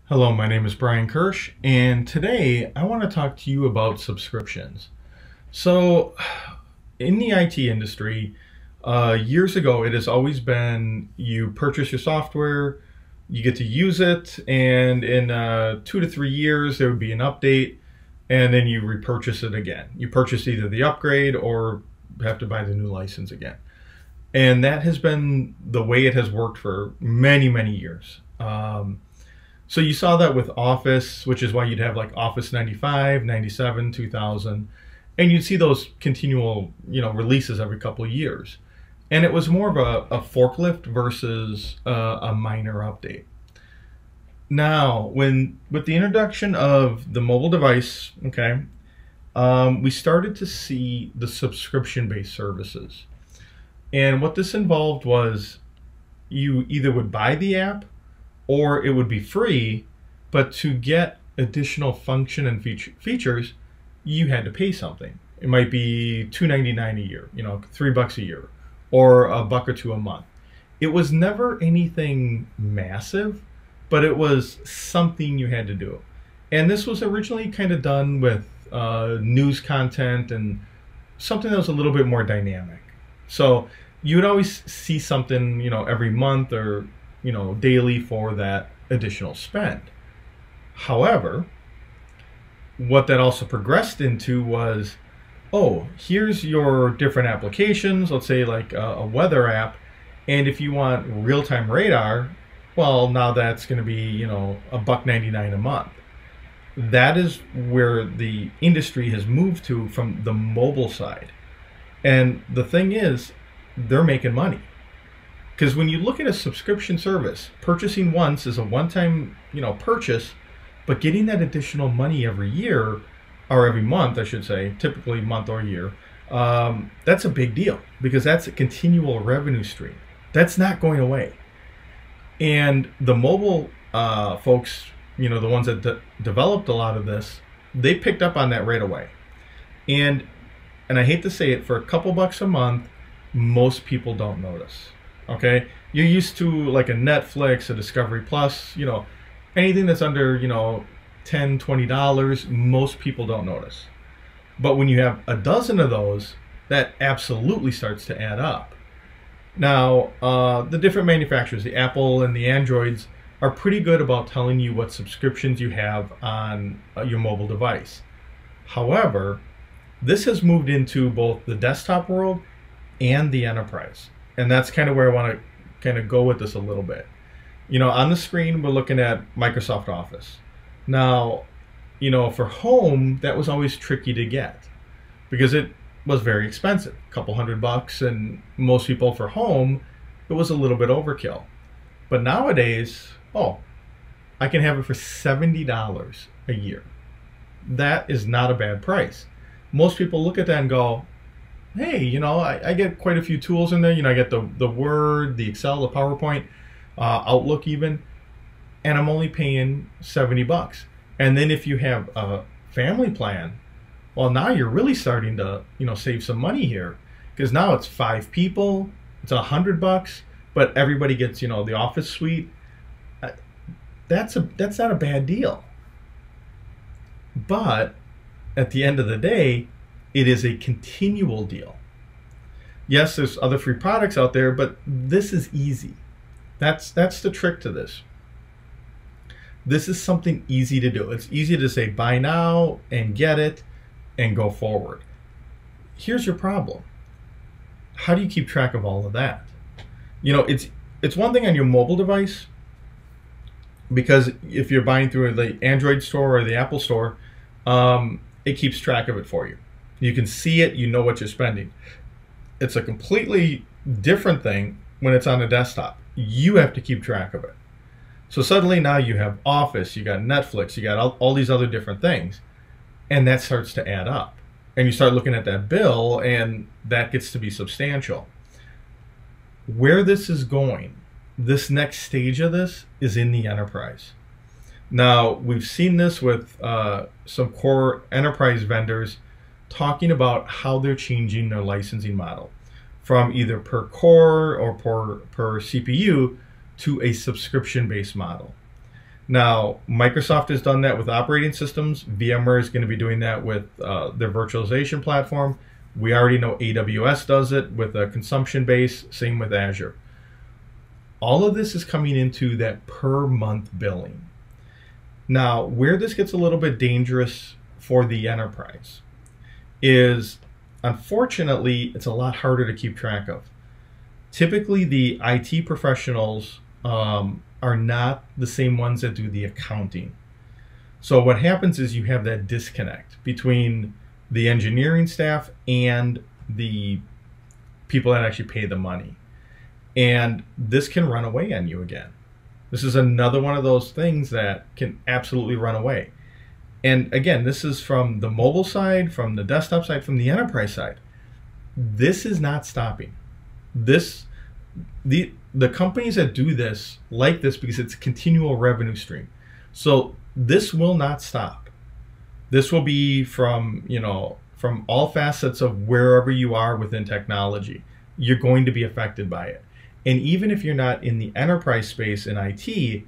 Hello, my name is Brian Kirsch, and today I want to talk to you about subscriptions. So, in the IT industry, years ago, it has always been you purchase your software, you get to use it, and in 2 to 3 years, there would be an update, and then you repurchase it again. You purchase either the upgrade or have to buy the new license again. And that has been the way it has worked for many, many years. So you saw that with Office, which is why you'd have like Office 95, 97, 2000, and you'd see those continual, releases every couple of years. And it was more of a forklift versus a minor update. Now, with the introduction of the mobile device, okay, we started to see the subscription-based services. And what this involved was you either would buy the app or it would be free, but to get additional function and features, you had to pay something. It might be $2.99 a year, $3 a year, or $1 or $2 a month. It was never anything massive, but it was something you had to do. And this was originally kind of done with news content and something that was a little bit more dynamic. So you would always see something, every month or daily for that additional spend. However, what that also progressed into was, oh, here's your different applications, let's say like a weather app, and if you want real-time radar, well, now that's going to be, $1.99 a month. That is where the industry has moved to from the mobile side. And the thing is, they're making money. Because when you look at a subscription service, purchasing once is a one-time, purchase, but getting that additional money every year, or every month, I should say, typically month or year, that's a big deal because that's a continual revenue stream. That's not going away. And the mobile folks, the ones that developed a lot of this, they picked up on that right away. And I hate to say it, for a couple bucks a month, most people don't notice. Okay, you're used to like a Netflix, a Discovery Plus, anything that's under, $10, $20, most people don't notice. But when you have a dozen of those, that absolutely starts to add up. Now, the different manufacturers, the Apple and the Androids, are pretty good about telling you what subscriptions you have on your mobile device. However, this has moved into both the desktop world and the enterprise. And that's kind of where I want to kind of go with this a little bit. On the screen, we're looking at Microsoft Office. Now, for home, that was always tricky to get because it was very expensive, a couple $100, and most people for home, it was a little bit overkill. But nowadays, I can have it for $70 a year. That is not a bad price. Most people look at that and go, hey, I get quite a few tools in there. I get the Word, the Excel, the PowerPoint, Outlook even, and I'm only paying $70. And then if you have a family plan, well, now you're really starting to, save some money here because now it's 5 people, it's $100, but everybody gets, the Office suite. That's not a bad deal. But at the end of the day, it is a continual deal. Yes, there's other free products out there, but this is easy. That's the trick to this. This is something easy to do. It's easy to say buy now and get it and go forward. Here's your problem. How do you keep track of all of that? It's one thing on your mobile device, because if you're buying through the Android store or the Apple store, it keeps track of it for you. You can see it, you know what you're spending. It's a completely different thing when it's on a desktop. You have to keep track of it. So suddenly now you have Office, you got Netflix, you got all these other different things, and that starts to add up. And you start looking at that bill, and that gets to be substantial. Where this is going, this next stage of this is in the enterprise. Now, we've seen this with some core enterprise vendors talking about how they're changing their licensing model from either per core or per CPU to a subscription-based model. Now, Microsoft has done that with operating systems. VMware is going to be doing that with their virtualization platform. We already know AWS does it with a consumption base, same with Azure. All of this is coming into that per month billing. Now, where this gets a little bit dangerous for the enterprise is, unfortunately, it's a lot harder to keep track of. Typically, the IT professionals are not the same ones that do the accounting. So what happens is you have that disconnect between the engineering staff and the people that actually pay the money. And this can run away on you again. This is another one of those things that can absolutely run away. And again, this is from the mobile side, from the desktop side, from the enterprise side. This is not stopping. The companies that do this like this because it's a continual revenue stream. So this will not stop. This will be from, from all facets of wherever you are within technology. You're going to be affected by it. And even if you're not in the enterprise space in IT,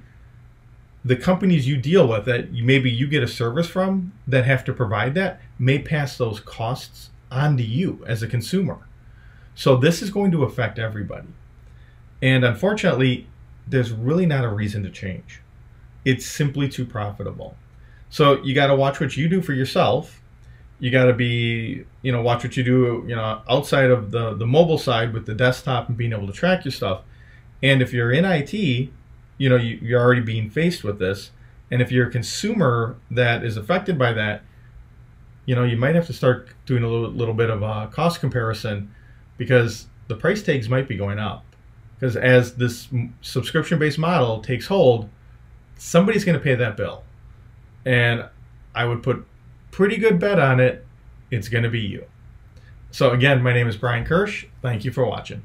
the companies you deal with that maybe you get a service from that have to provide that may pass those costs on to you as a consumer. So this is going to affect everybody. And unfortunately, there's really not a reason to change. It's simply too profitable. So you got to watch what you do for yourself. You got to be, watch what you do, outside of the mobile side with the desktop and being able to track your stuff. And if you're in IT, you're already being faced with this. And if you're a consumer that is affected by that, you might have to start doing a little bit of a cost comparison, because the price tags might be going up. Because as this subscription-based model takes hold, somebody's going to pay that bill. And I would put pretty good bet on it, it's going to be you. So again, my name is Brian Kirsch. Thank you for watching.